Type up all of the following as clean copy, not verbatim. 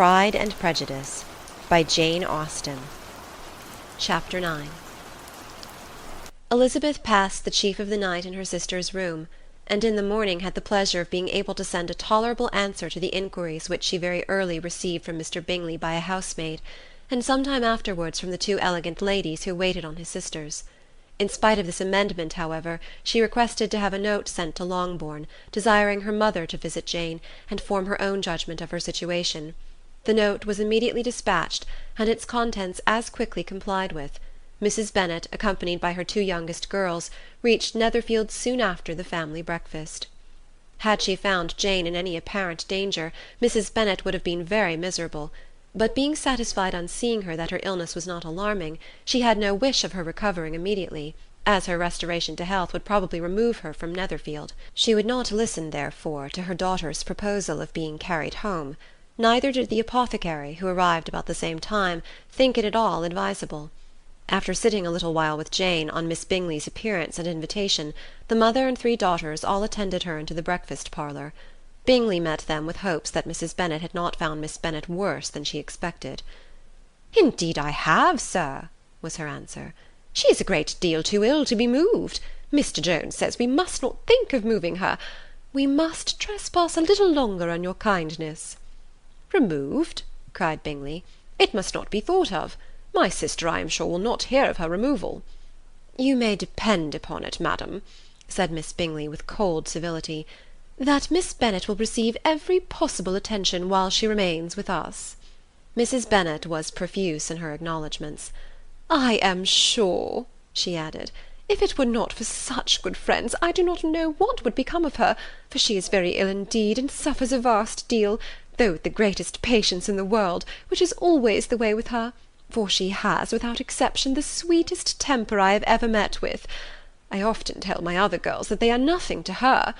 Pride and Prejudice by Jane Austen. Chapter 9. Elizabeth passed the chief of the night in her sister's room, and in the morning had the pleasure of being able to send a tolerable answer to the inquiries which she very early received from Mr. Bingley by a housemaid, and some time afterwards from the two elegant ladies who waited on his sisters. In spite of this amendment, however, she requested to have a note sent to Longbourn, desiring her mother to visit Jane, and form her own judgment of her situation. The note was immediately dispatched, and its contents as quickly complied with. Mrs. Bennet, accompanied by her two youngest girls, reached Netherfield soon after the family breakfast. Had she found Jane in any apparent danger, Mrs. Bennet would have been very miserable; but being satisfied on seeing her that her illness was not alarming, she had no wish of her recovering immediately, as her restoration to health would probably remove her from Netherfield. She would not listen, therefore, to her daughter's proposal of being carried home. Neither did the apothecary, who arrived about the same time, think it at all advisable. After sitting a little while with Jane, on Miss Bingley's appearance and invitation, the mother and three daughters all attended her into the breakfast-parlour. Bingley met them with hopes that Mrs. Bennet had not found Miss Bennet worse than she expected. "Indeed I have, sir," was her answer. "She is a great deal too ill to be moved. Mr. Jones says we must not think of moving her. We must trespass a little longer on your kindness." "Removed?" cried Bingley. "It must not be thought of. My sister, I am sure, will not hear of her removal." "You may depend upon it, madam," said Miss Bingley with cold civility, "that Miss Bennet will receive every possible attention while she remains with us." Mrs. Bennet was profuse in her acknowledgments. "I am sure," she added, "if it were not for such good friends, I do not know what would become of her, for she is very ill indeed, and suffers a vast deal, though with the greatest patience in the world, which is always the way with her, for she has, without exception, the sweetest temper I have ever met with. I often tell my other girls that they are nothing to her.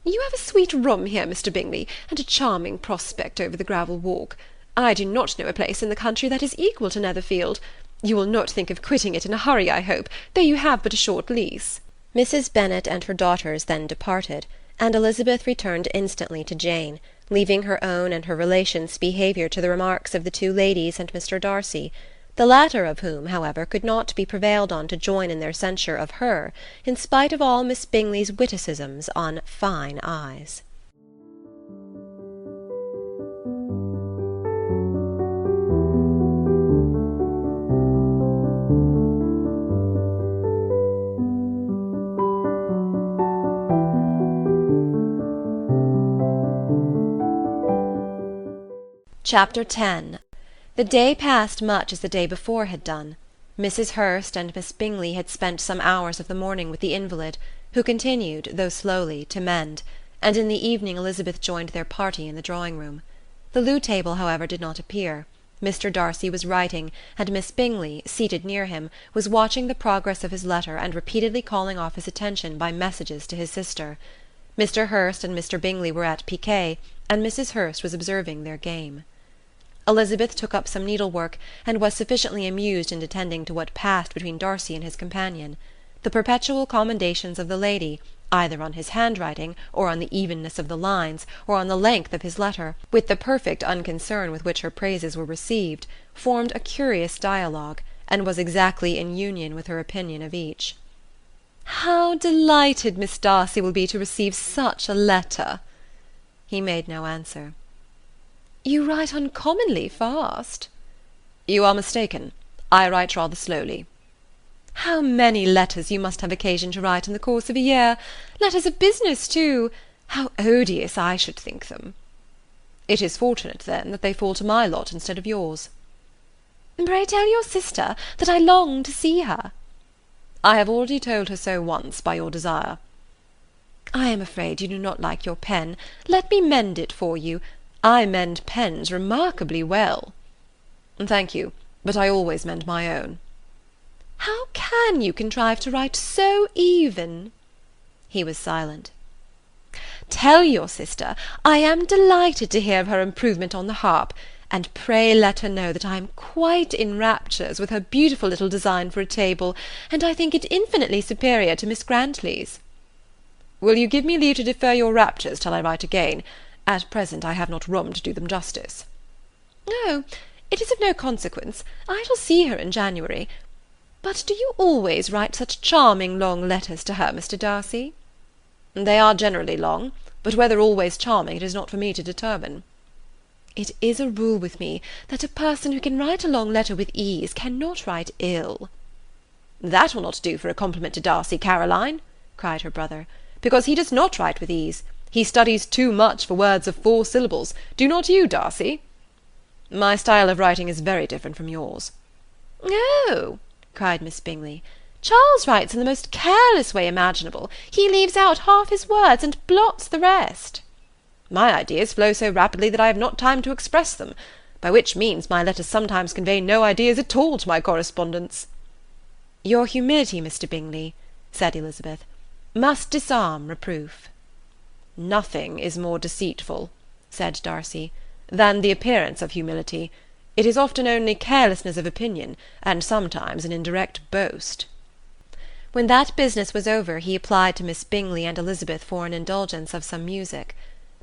You have a sweet room here, Mr. Bingley, and a charming prospect over the gravel walk. I do not know a place in the country that is equal to Netherfield. You will not think of quitting it in a hurry, I hope, though you have but a short lease." Mrs. Bennet and her daughters then departed, and Elizabeth returned instantly to Jane, leaving her own and her relations' behaviour to the remarks of the two ladies and Mr. Darcy, the latter of whom, however, could not be prevailed on to join in their censure of her, in spite of all Miss Bingley's witticisms on fine eyes. Chapter 10. The day passed much as the day before had done. Mrs. Hurst and Miss Bingley had spent some hours of the morning with the invalid, who continued, though slowly, to mend, and in the evening Elizabeth joined their party in the drawing-room. The loo table, however, did not appear. Mr. Darcy was writing, and Miss Bingley, seated near him, was watching the progress of his letter and repeatedly calling off his attention by messages to his sister. Mr. Hurst and Mr. Bingley were at piquet, and Mrs. Hurst was observing their game. Elizabeth took up some needlework, and was sufficiently amused in attending to what passed between Darcy and his companion. The perpetual commendations of the lady, either on his handwriting, or on the evenness of the lines, or on the length of his letter, with the perfect unconcern with which her praises were received, formed a curious dialogue, and was exactly in union with her opinion of each. "How delighted Miss Darcy will be to receive such a letter!" He made no answer. "You write uncommonly fast." "You are mistaken. I write rather slowly." "How many letters you must have occasion to write in the course of a year! Letters of business, too! How odious I should think them!" "It is fortunate, then, that they fall to my lot instead of yours." "Pray tell your sister that I long to see her." "I have already told her so once by your desire." "I am afraid you do not like your pen. Let me mend it for you. I mend pens remarkably well." "Thank you, but I always mend my own." "How can you contrive to write so even?" He was silent. "Tell your sister I am delighted to hear of her improvement on the harp, and pray let her know that I am quite in raptures with her beautiful little design for a table, and I think it infinitely superior to Miss Grantley's." "Will you give me leave to defer your raptures till I write again? At present I have not room to do them justice." "Oh, it is of no consequence. I shall see her in January. But do you always write such charming long letters to her, Mr. Darcy?" "They are generally long, but whether always charming it is not for me to determine." "It is a rule with me that a person who can write a long letter with ease cannot write ill." "That will not do for a compliment to Darcy, Caroline," cried her brother, "because he does not write with ease. He studies too much for words of 4 syllables. Do not you, Darcy?" "My style of writing is very different from yours." "Oh," cried Miss Bingley, "Charles writes in the most careless way imaginable. He leaves out half his words and blots the rest." "My ideas flow so rapidly that I have not time to express them, by which means my letters sometimes convey no ideas at all to my correspondents." "Your humility, Mr. Bingley," said Elizabeth, "must disarm reproof." "Nothing is more deceitful," said Darcy, "than the appearance of humility. It is often only carelessness of opinion, and sometimes an indirect boast." When that business was over he applied to Miss Bingley and Elizabeth for an indulgence of some music.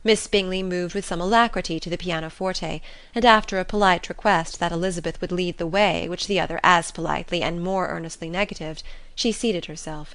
Miss Bingley moved with some alacrity to the pianoforte, and after a polite request that Elizabeth would lead the way, which the other as politely and more earnestly negatived, she seated herself.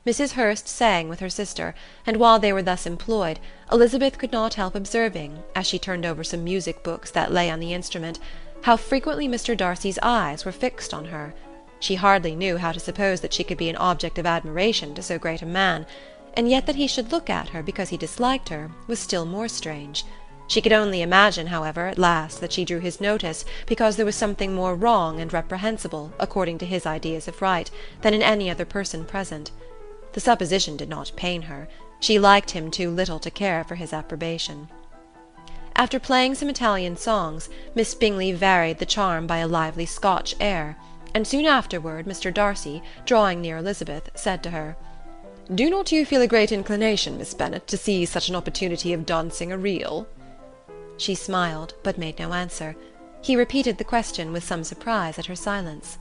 Mrs. Hurst sang with her sister, and while they were thus employed, Elizabeth could not help observing, as she turned over some music books that lay on the instrument, how frequently Mr. Darcy's eyes were fixed on her. She hardly knew how to suppose that she could be an object of admiration to so great a man, and yet that he should look at her because he disliked her was still more strange. She could only imagine, however, at last, that she drew his notice because there was something more wrong and reprehensible, according to his ideas of right, than in any other person present. The supposition did not pain her. She liked him too little to care for his approbation. After playing some Italian songs, Miss Bingley varied the charm by a lively Scotch air, and soon afterward Mr. Darcy, drawing near Elizabeth, said to her, "Do not you feel a great inclination, Miss Bennet, to seize such an opportunity of dancing a reel?" She smiled, but made no answer. He repeated the question with some surprise at her silence.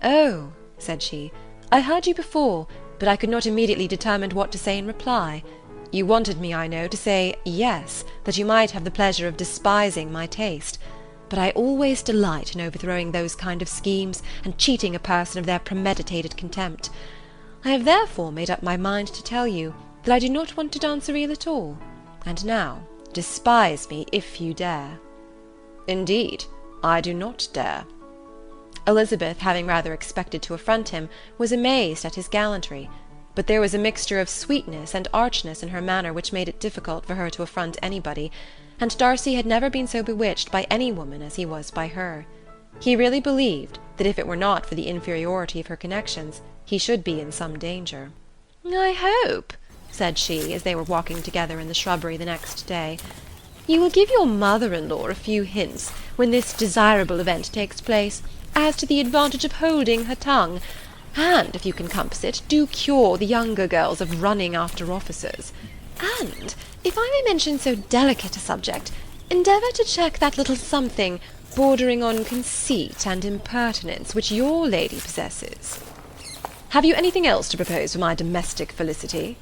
"Oh," said she, "I heard you before, but I could not immediately determine what to say in reply. You wanted me, I know, to say yes, that you might have the pleasure of despising my taste. But I always delight in overthrowing those kind of schemes, and cheating a person of their premeditated contempt. I have therefore made up my mind to tell you that I do not want to dance a reel at all. And now, despise me if you dare." "Indeed, I do not dare." Elizabeth, having rather expected to affront him, was amazed at his gallantry, but there was a mixture of sweetness and archness in her manner which made it difficult for her to affront anybody, and Darcy had never been so bewitched by any woman as he was by her. He really believed that if it were not for the inferiority of her connections, he should be in some danger. "I hope," said she, as they were walking together in the shrubbery the next day, "you will give your mother-in-law a few hints, when this desirable event takes place, as to the advantage of holding her tongue, and, if you can compass it, do cure the younger girls of running after officers. And, if I may mention so delicate a subject, endeavour to check that little something bordering on conceit and impertinence which your lady possesses." "Have you anything else to propose for my domestic felicity?"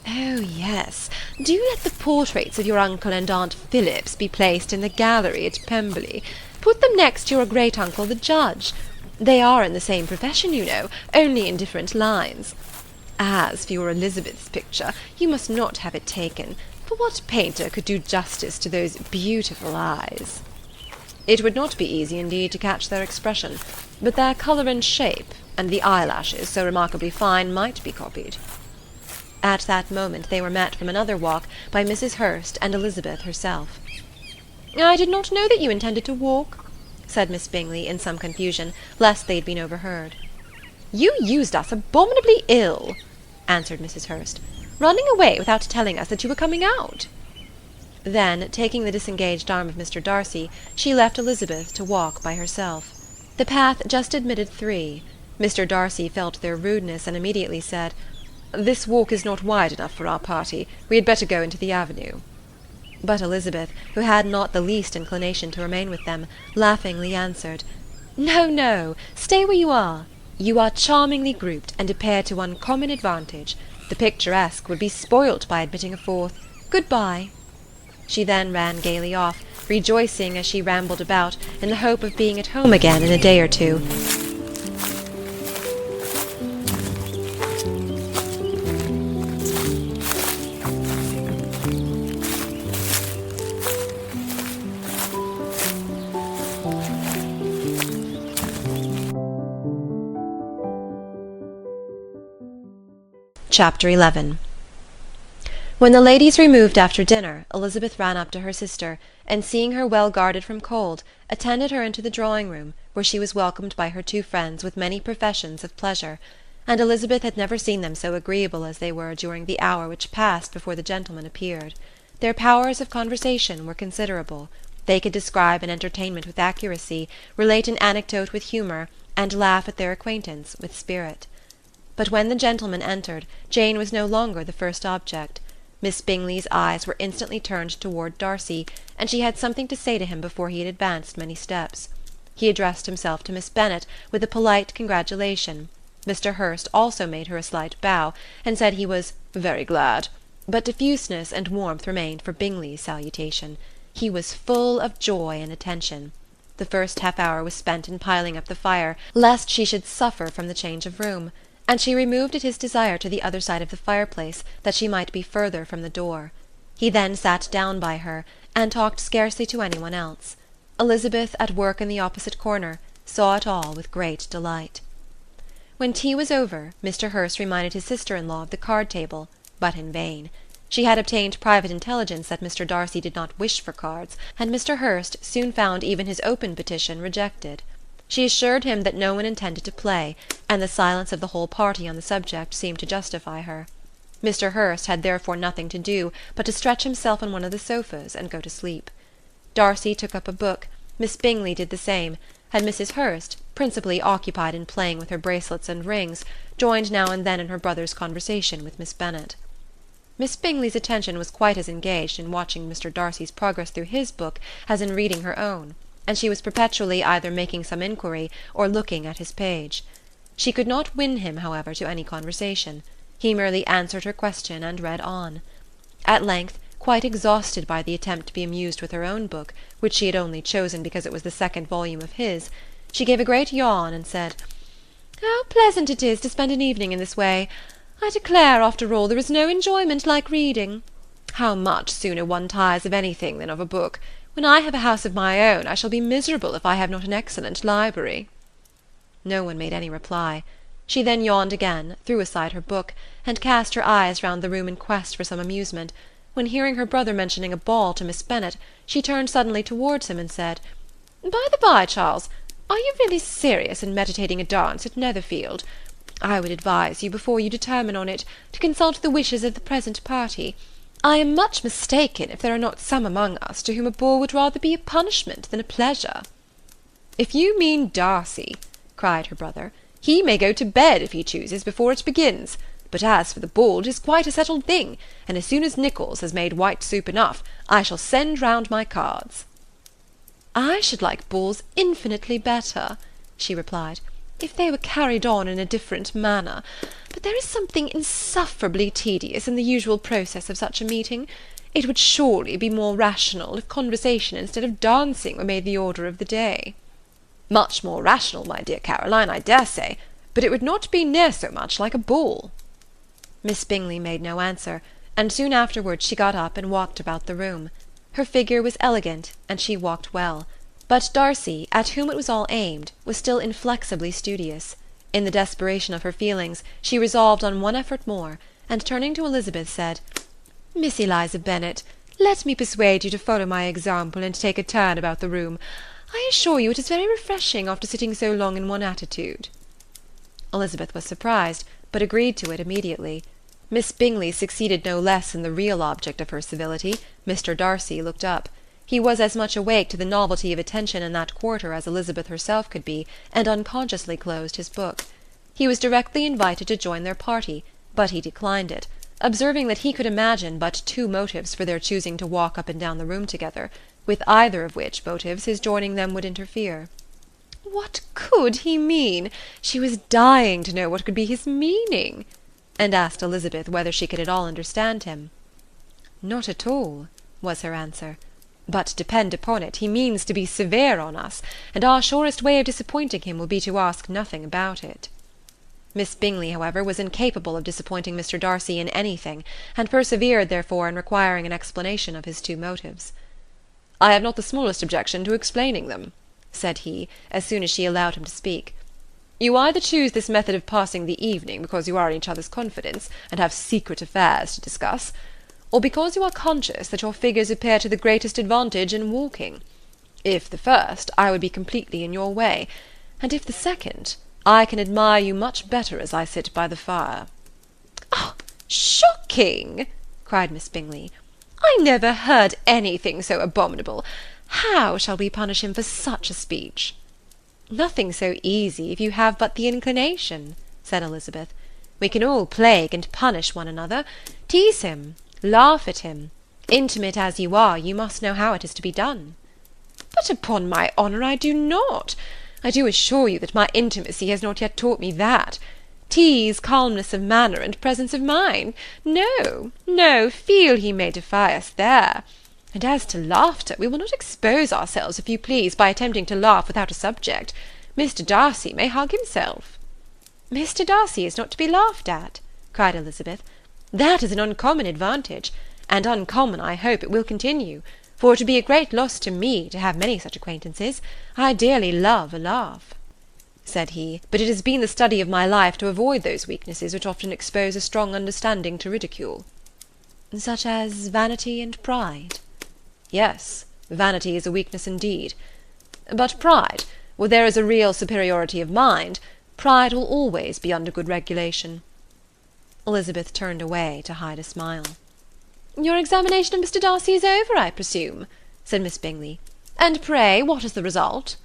"Oh, yes. Do let the portraits of your uncle and Aunt Phillips be placed in the gallery at Pemberley. Put them next to your great-uncle the judge. They are in the same profession, you know, only in different lines. As for your Elizabeth's picture, you must not have it taken, for what painter could do justice to those beautiful eyes?" "It would not be easy indeed to catch their expression, but their colour and shape, and the eyelashes, so remarkably fine, might be copied." At that moment they were met from another walk by Mrs. Hurst and Elizabeth herself. "I did not know that you intended to walk," said Miss Bingley in some confusion, lest they had been overheard. "You used us abominably ill," answered Mrs. Hurst. running away without telling us that you were coming out." Then, taking the disengaged arm of Mr. Darcy, she left Elizabeth to walk by herself. The path just admitted three. Mr. Darcy felt their rudeness, and immediately said, "This walk is not wide enough for our party. We had better go into the avenue." But Elizabeth, who had not the least inclination to remain with them, laughingly answered, "No, no, stay where you are. You are charmingly grouped, and appear to uncommon advantage. The picturesque would be spoilt by admitting a fourth. Good-bye." She then ran gaily off, rejoicing as she rambled about, in the hope of being at home again in a day or two. Chapter 11. When the ladies removed after dinner, Elizabeth ran up to her sister, and seeing her well guarded from cold, attended her into the drawing-room, where she was welcomed by her two friends with many professions of pleasure; and Elizabeth had never seen them so agreeable as they were during the hour which passed before the gentlemen appeared. Their powers of conversation were considerable. They could describe an entertainment with accuracy, relate an anecdote with humour, and laugh at their acquaintance with spirit. But when the gentlemen entered, Jane was no longer the first object. Miss Bingley's eyes were instantly turned toward Darcy, and she had something to say to him before he had advanced many steps. He addressed himself to Miss Bennet with a polite congratulation. Mr. Hurst also made her a slight bow, and said he was "very glad," but diffuseness and warmth remained for Bingley's salutation. He was full of joy and attention. The first half-hour was spent in piling up the fire, lest she should suffer from the change of room, and she removed at his desire to the other side of the fireplace, that she might be further from the door. He then sat down by her, and talked scarcely to any one else. Elizabeth, at work in the opposite corner, saw it all with great delight. When tea was over, Mr. Hurst reminded his sister-in-law of the card-table, but in vain. She had obtained private intelligence that Mr. Darcy did not wish for cards, and Mr. Hurst soon found even his open petition rejected. She assured him that no one intended to play, and the silence of the whole party on the subject seemed to justify her. Mr. Hurst had therefore nothing to do but to stretch himself on one of the sofas and go to sleep. Darcy took up a book, Miss Bingley did the same, and Mrs. Hurst, principally occupied in playing with her bracelets and rings, joined now and then in her brother's conversation with Miss Bennet. Miss Bingley's attention was quite as engaged in watching Mr. Darcy's progress through his book as in reading her own, and she was perpetually either making some inquiry or looking at his page. She could not win him, however, to any conversation. He merely answered her question and read on. At length, quite exhausted by the attempt to be amused with her own book, which she had only chosen because it was the second volume of his, she gave a great yawn and said, "How pleasant it is to spend an evening in this way! I declare, after all, there is no enjoyment like reading. How much sooner one tires of anything than of a book! When I have a house of my own, I shall be miserable if I have not an excellent library." No one made any reply. She then yawned again, threw aside her book, and cast her eyes round the room in quest for some amusement, when, hearing her brother mentioning a ball to Miss Bennet, she turned suddenly towards him and said, "By the by, Charles, are you really serious in meditating a dance at Netherfield? I would advise you, before you determine on it, to consult the wishes of the present party. I am much mistaken if there are not some among us to whom a ball would rather be a punishment than a pleasure." "If you mean Darcy," cried her brother, "he may go to bed, if he chooses, before it begins. But as for the ball, it is quite a settled thing, and as soon as Nicholls has made white soup enough, I shall send round my cards." "I should like balls infinitely better," she replied, "if they were carried on in a different manner. But there is something insufferably tedious in the usual process of such a meeting. It would surely be more rational if conversation instead of dancing were made the order of the day." "Much more rational, my dear Caroline, I dare say, but it would not be near so much like a ball." Miss Bingley made no answer, and soon afterwards she got up and walked about the room. Her figure was elegant, and she walked well. But Darcy, at whom it was all aimed, was still inflexibly studious. In the desperation of her feelings, she resolved on one effort more, and turning to Elizabeth, said, "Miss Eliza Bennet, let me persuade you to follow my example and take a turn about the room. I assure you it is very refreshing after sitting so long in one attitude." Elizabeth was surprised, but agreed to it immediately. Miss Bingley succeeded no less in the real object of her civility. Mr. Darcy looked up. He was as much awake to the novelty of attention in that quarter as Elizabeth herself could be, and unconsciously closed his book. He was directly invited to join their party, but he declined it, observing that he could imagine but two motives for their choosing to walk up and down the room together, with either of which motives his joining them would interfere. What could he mean? She was dying to know what could be his meaning, and asked Elizabeth whether she could at all understand him. Not at all, was her answer. But depend upon it, he means to be severe on us, and our surest way of disappointing him will be to ask nothing about it. Miss Bingley, however, was incapable of disappointing Mr. Darcy in anything, and persevered, therefore, in requiring an explanation of his two motives. "I have not the smallest objection to explaining them," said he, as soon as she allowed him to speak. "You either choose this method of passing the evening because you are in each other's confidence, and have secret affairs to discuss, or because you are conscious that your figures appear to the greatest advantage in walking. If the first, I would be completely in your way, and if the second, I can admire you much better as I sit by the fire." "Oh, shocking!" cried Miss Bingley. "I never heard anything so abominable. How shall we punish him for such a speech?" "Nothing so easy, if you have but the inclination," said Elizabeth. "We can all plague and punish one another. Tease him, laugh at him. Intimate as you are, you must know how it is to be done." "But upon my honour I do not. I do assure you that my intimacy has not yet taught me that. Tease, calmness of manner, and presence of mind. No, no, feel he may defy us there. And as to laughter, we will not expose ourselves, if you please, by attempting to laugh without a subject. Mr. Darcy may hug himself." "Mr. Darcy is not to be laughed at," cried Elizabeth. "That is an uncommon advantage, and uncommon, I hope, it will continue, for it would be a great loss to me to have many such acquaintances. I dearly love a laugh," said he, "but it has been the study of my life to avoid those weaknesses which often expose a strong understanding to ridicule." "Such as vanity and pride?" "Yes, vanity is a weakness indeed. But pride, where there is a real superiority of mind, pride will always be under good regulation." Elizabeth turned away to hide a smile. "Your examination of Mr. Darcy is over, I presume," said Miss Bingley. "And pray, what is the result?"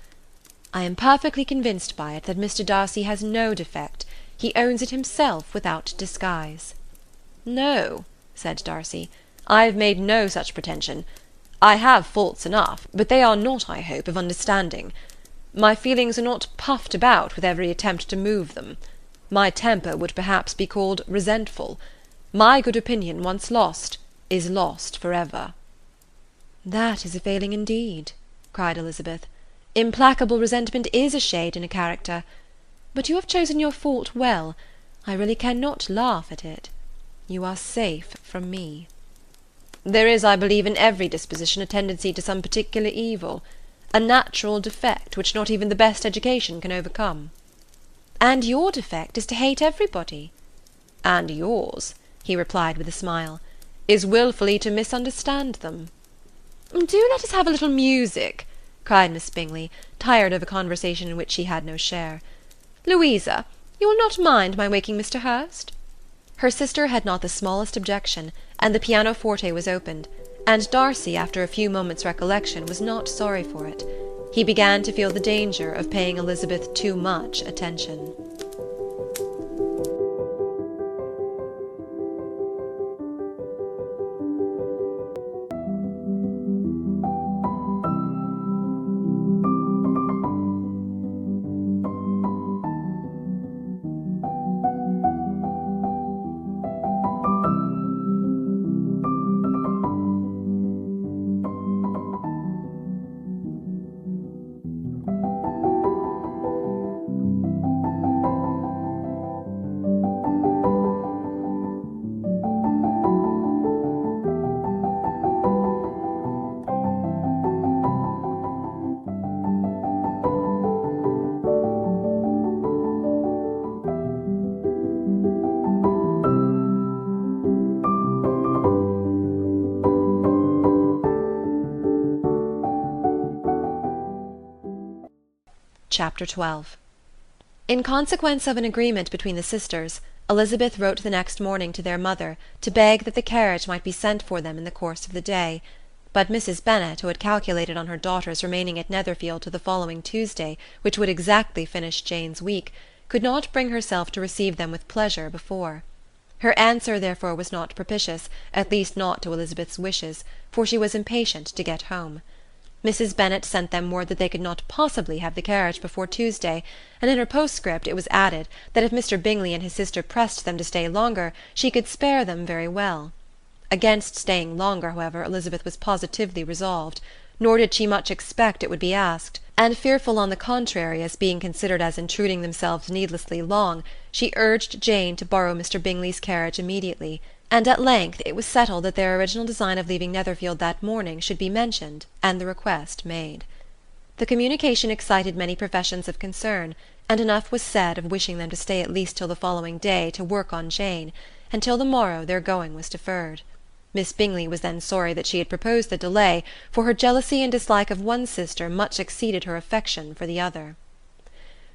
"I am perfectly convinced by it that Mr. Darcy has no defect. He owns it himself without disguise." "No," said Darcy, "I have made no such pretension. I have faults enough, but they are not, I hope, of understanding. My feelings are not puffed about with every attempt to move them. My temper would perhaps be called resentful. My good opinion, once lost, is lost for ever." "That is a failing indeed," cried Elizabeth. "Implacable resentment is a shade in a character. But you have chosen your fault well. I really cannot laugh at it. You are safe from me." "There is, I believe, in every disposition a tendency to some particular evil, a natural defect which not even the best education can overcome." "And your defect is to hate everybody." "And yours," he replied with a smile, "is wilfully to misunderstand them." "Do let us have a little music," cried Miss Bingley, tired of a conversation in which she had no share. "Louisa, you will not mind my waking Mr. Hurst?" Her sister had not the smallest objection, and the pianoforte was opened, and Darcy, after a few moments' recollection, was not sorry for it. He began to feel the danger of paying Elizabeth too much attention. Chapter 12. In consequence of an agreement between the sisters, Elizabeth wrote the next morning to their mother, to beg that the carriage might be sent for them in the course of the day. But Mrs. Bennet, who had calculated on her daughters remaining at Netherfield till the following Tuesday, which would exactly finish Jane's week, could not bring herself to receive them with pleasure before. Her answer therefore was not propitious, at least not to Elizabeth's wishes, for she was impatient to get home. Mrs. Bennet sent them word that they could not possibly have the carriage before Tuesday, and in her postscript it was added that if Mr. Bingley and his sister pressed them to stay longer, she could spare them very well. Against staying longer, however, Elizabeth was positively resolved, nor did she much expect it would be asked, and fearful on the contrary as being considered as intruding themselves needlessly long, she urged Jane to borrow Mr. Bingley's carriage immediately, and at length it was settled that their original design of leaving Netherfield that morning should be mentioned, and the request made. The communication excited many professions of concern, and enough was said of wishing them to stay at least till the following day to work on Jane, and till the morrow their going was deferred. Miss Bingley was then sorry that she had proposed the delay, for her jealousy and dislike of one sister much exceeded her affection for the other.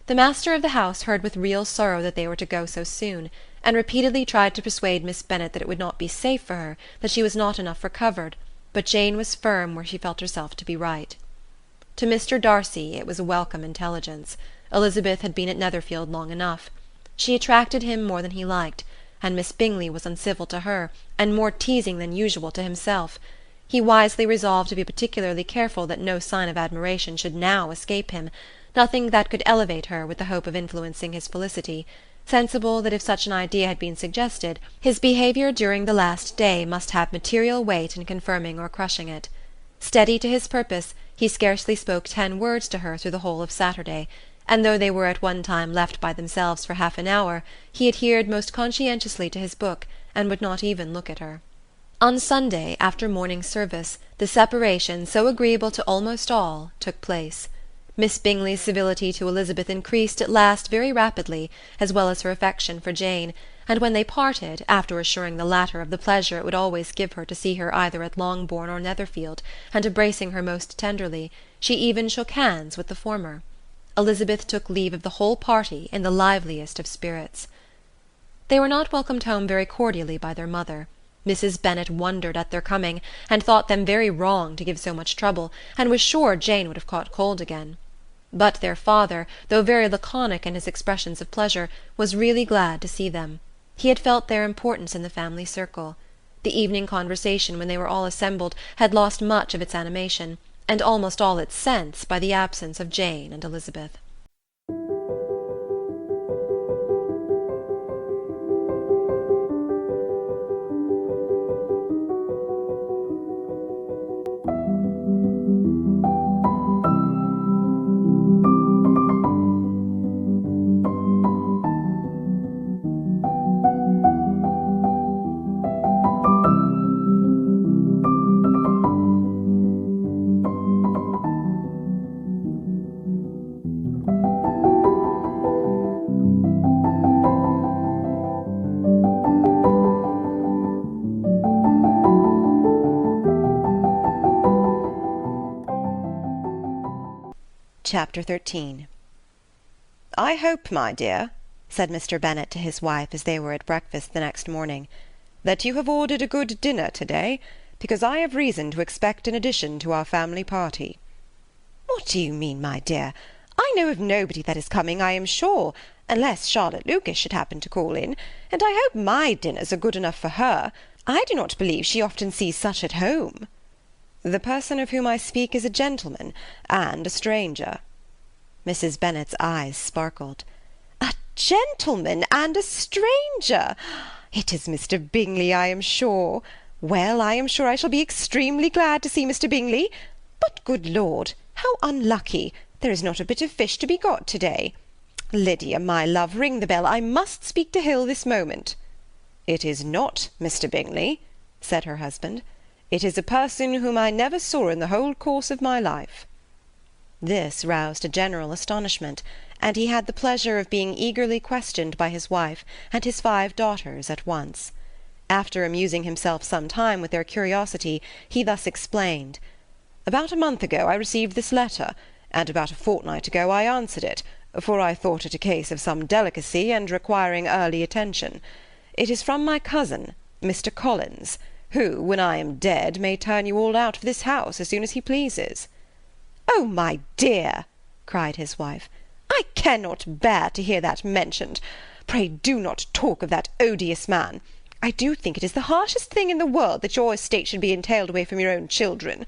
The master of the house heard with real sorrow that they were to go so soon, and repeatedly tried to persuade Miss Bennet that it would not be safe for her, that she was not enough recovered, but Jane was firm where she felt herself to be right. To Mr. Darcy it was a welcome intelligence. Elizabeth had been at Netherfield long enough. She attracted him more than he liked, and Miss Bingley was uncivil to her, and more teasing than usual to himself. He wisely resolved to be particularly careful that no sign of admiration should now escape him, nothing that could elevate her with the hope of influencing his felicity, sensible that if such an idea had been suggested, his behaviour during the last day must have material weight in confirming or crushing it. Steady to his purpose, he scarcely spoke 10 words to her through the whole of Saturday, and though they were at one time left by themselves for half an hour, he adhered most conscientiously to his book, and would not even look at her. On Sunday, after morning service, the separation, so agreeable to almost all, took place. Miss Bingley's civility to Elizabeth increased at last very rapidly, as well as her affection for Jane, and when they parted, after assuring the latter of the pleasure it would always give her to see her either at Longbourn or Netherfield, and embracing her most tenderly, she even shook hands with the former. Elizabeth took leave of the whole party in the liveliest of spirits. They were not welcomed home very cordially by their mother. Mrs. Bennet wondered at their coming, and thought them very wrong to give so much trouble, and was sure Jane would have caught cold again. But their father, though very laconic in his expressions of pleasure, was really glad to see them. He had felt their importance in the family circle. The evening conversation, when they were all assembled, had lost much of its animation, and almost all its sense, by the absence of Jane and Elizabeth. Chapter 13. "I hope, my dear," said Mr. Bennet to his wife as they were at breakfast the next morning, "that you have ordered a good dinner to-day, because I have reason to expect an addition to our family party." "What do you mean, my dear? I know of nobody that is coming, I am sure, unless Charlotte Lucas should happen to call in, and I hope my dinners are good enough for her. I do not believe she often sees such at home." "The person of whom I speak is a gentleman, and a stranger." Mrs. Bennet's eyes sparkled. "A gentleman and a stranger! It is Mr. Bingley, I am sure. Well, I am sure I shall be extremely glad to see Mr. Bingley. But, good Lord, how unlucky! There is not a bit of fish to be got to-day. Lydia, my love, ring the bell. I must speak to Hill this moment." "It is not Mr. Bingley," said her husband. "It is a person whom I never saw in the whole course of my life." This roused a general astonishment, and he had the pleasure of being eagerly questioned by his wife and his 5 daughters at once. After amusing himself some time with their curiosity, he thus explained: "About a month ago I received this letter, and about a fortnight ago I answered it, for I thought it a case of some delicacy and requiring early attention. It is from my cousin, Mr. Collins, who, when I am dead, may turn you all out of this house as soon as he pleases." "Oh, my dear," cried his wife, "I cannot bear to hear that mentioned. Pray do not talk of that odious man. I do think it is the harshest thing in the world that your estate should be entailed away from your own children."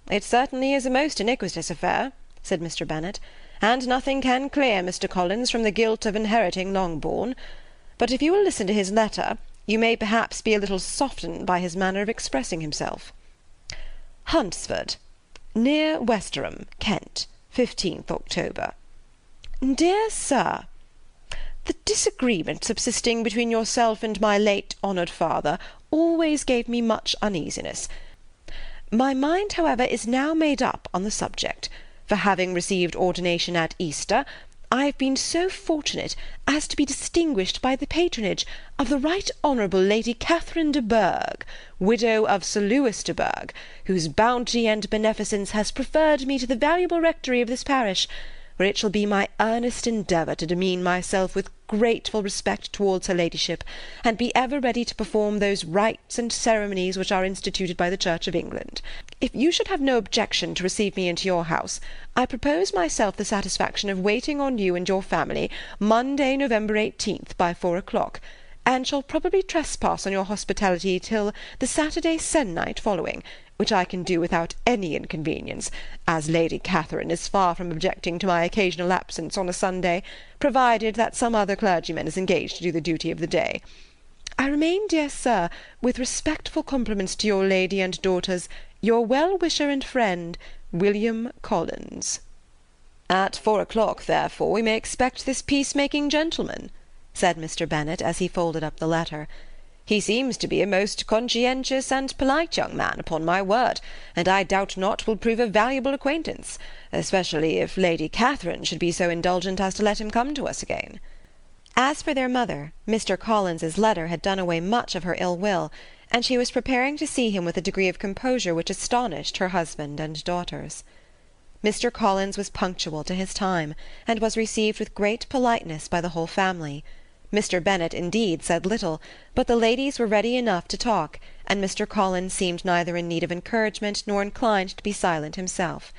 "It certainly is a most iniquitous affair," said Mr. Bennet, "and nothing can clear Mr. Collins from the guilt of inheriting Longbourn. But if you will listen to his letter, you may perhaps be a little softened by his manner of expressing himself. Hunsford, near Westerham, Kent, 15th October. Dear Sir, the disagreement subsisting between yourself and my late honoured father always gave me much uneasiness. My mind, however, is now made up on the subject, for having received ordination at Easter, I have been so fortunate as to be distinguished by the patronage of the Right Honourable Lady Catherine de Bourgh, widow of Sir Lewis de Bourgh, whose bounty and beneficence has preferred me to the valuable rectory of this parish, where it shall be my earnest endeavour to demean myself with grateful respect towards her ladyship, and be ever ready to perform those rites and ceremonies which are instituted by the Church of England. If you should have no objection to receive me into your house, I propose myself the satisfaction of waiting on you and your family Monday, November 18th, by 4 o'clock, and shall probably trespass on your hospitality till the Saturday se'nnight following, which I can do without any inconvenience, as Lady Catherine is far from objecting to my occasional absence on a Sunday, provided that some other clergyman is engaged to do the duty of the day. I remain, dear sir, with respectful compliments to your lady and daughters, your well-wisher and friend, William Collins. At 4 o'clock, therefore, we may expect this peace-making gentleman, said Mr. Bennet, as he folded up the letter. He seems to be a most conscientious and polite young man, upon my word, and I doubt not will prove a valuable acquaintance, especially if Lady Catherine should be so indulgent as to let him come to us again. As for their mother, Mr. Collins's letter had done away much of her ill will, and she was preparing to see him with a degree of composure which astonished her husband and daughters. Mr. Collins was punctual to his time, and was received with great politeness by the whole family. Mr. Bennet, indeed, said little, but the ladies were ready enough to talk, and Mr. Collins seemed neither in need of encouragement nor inclined to be silent himself.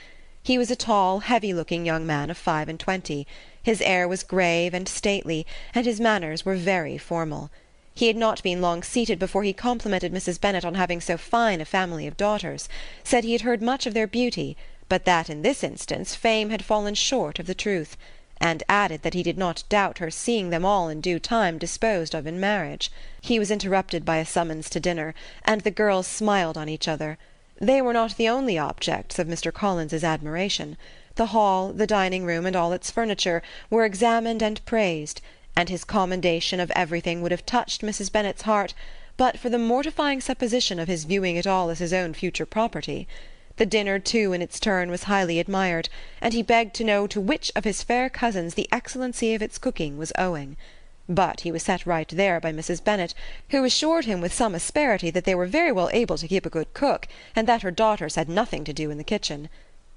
He was a tall, heavy-looking young man of 25. His air was grave and stately, and his manners were very formal. He had not been long seated before he complimented Mrs. Bennet on having so fine a family of daughters, said he had heard much of their beauty, but that in this instance fame had fallen short of the truth, and added that he did not doubt her seeing them all in due time disposed of in marriage. He was interrupted by a summons to dinner, and the girls smiled on each other. They were not the only objects of Mr. Collins's admiration. The hall, the dining-room, and all its furniture, were examined and praised, and his commendation of everything would have touched Mrs. Bennet's heart, but for the mortifying supposition of his viewing it all as his own future property. The dinner, too, in its turn, was highly admired, and he begged to know to which of his fair cousins the excellency of its cooking was owing. But he was set right there by Mrs. Bennet, who assured him with some asperity that they were very well able to keep a good cook, and that her daughters had nothing to do in the kitchen.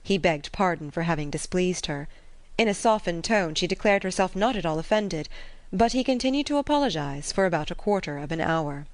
He begged pardon for having displeased her. In a softened tone she declared herself not at all offended, but he continued to apologize for about a quarter of an hour.